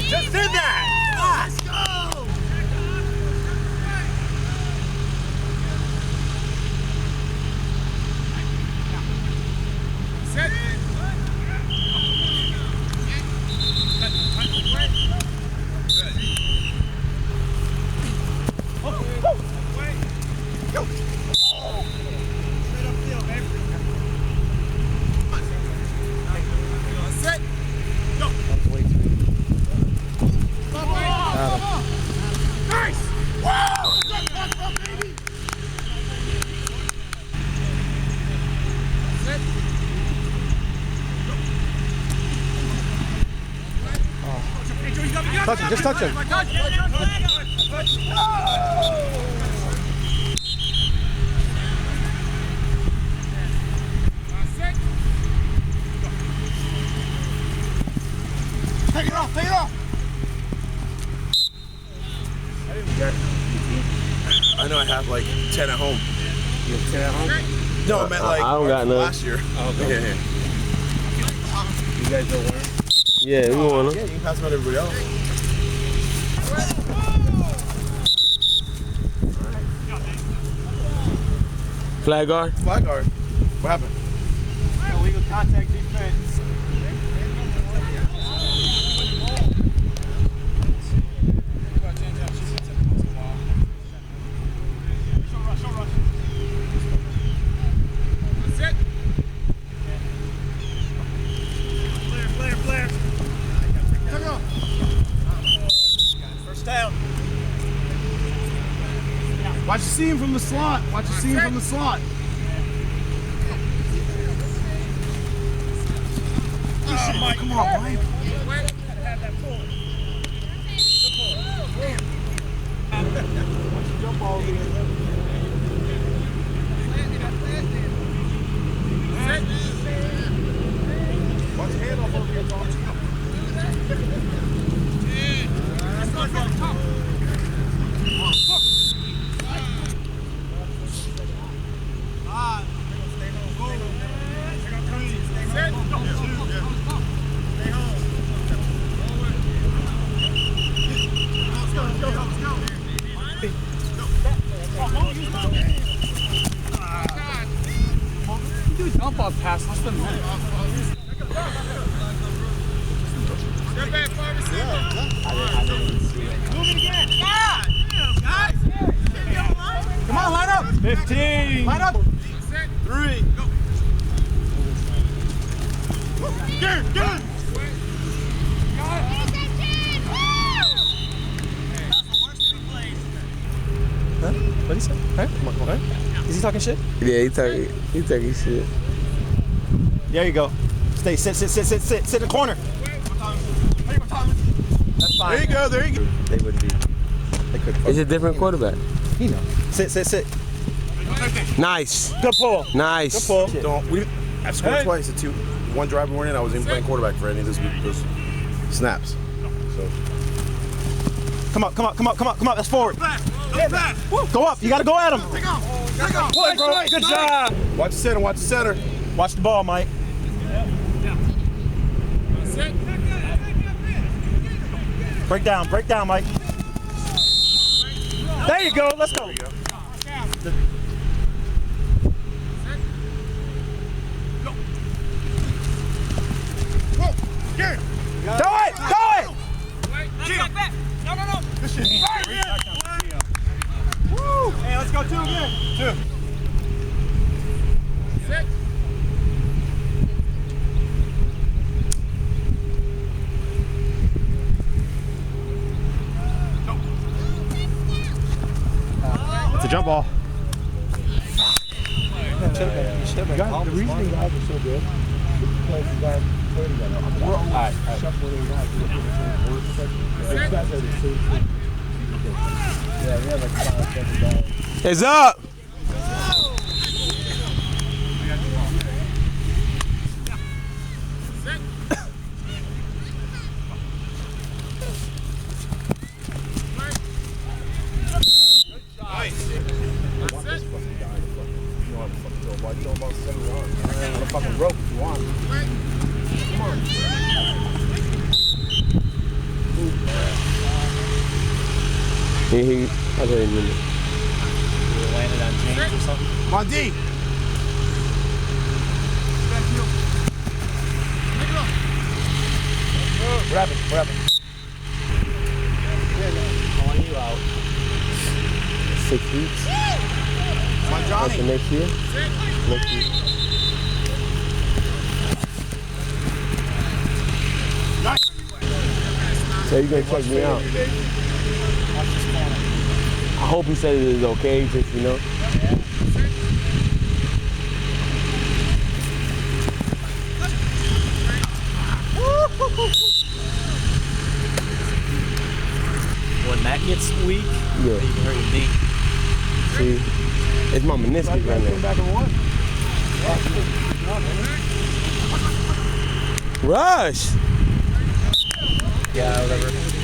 Just did that! Let's go! Set. Go! Straight upfield, baby. Set. Go! Nice! Whoa! Baby! Set. Touch him, just touch him. Take it off, take it off! I know I have like 10 at home. You have 10 at home? No, I meant like I don't got none. last year. Oh, okay. Yeah. You guys don't want him? Yeah, we want Yeah, them. you can pass them out to everybody else. Flag guard. Flag guard. What happened? Illegal contact defense. Flare. First down. Watch you see him from the slot. Watch you see him from the slot. Come on, Mike. Jump ball over here. Watch your hand off over here, Tom. Do a dump off pass less than a minute. Step back, 5 receivers. Move it again. God! Guys! Come on, line up! 15. Line up! 3. Go. Get! Huh? What'd he say? Huh? Come on. Is he talking shit? Yeah, he talking shit. There you go. Stay, sit in the corner. That's fine. There you go. They would be. They could. It's a different quarterback. You know. Sit. Nice. Good pull. Nice. Good pull. I've scored twice. One drive we weren't in, I was even playing quarterback for any of those snaps. So Come on. That's forward. Go up. You gotta go at him. Boy, bro. Good job. watch the center. Watch the ball, Mike. Break down, Mike. There you go. Let's go. Throw it! Back. No. Woo! Hey, let's go 2 again. 2. Sit. It's a jump ball. The reason you guys are so good is because you guys play together. All right. Shuffling guys. You guys are the same team. Yeah, we have like 5, 7 guys. It's up. Fucking rope if you want. Come on. I tell you in a minute. You landed on James or something? Come on, D. What happened? What happened? Calling you out. 6 weeks. Come on, That's Johnny. the next year. Next year. So you're gonna check me out. I hope he said it is okay, just you know. When that gets weak, Yeah. you can hurt your knee. See, it's my meniscus right now. Rush. Yeah, whatever.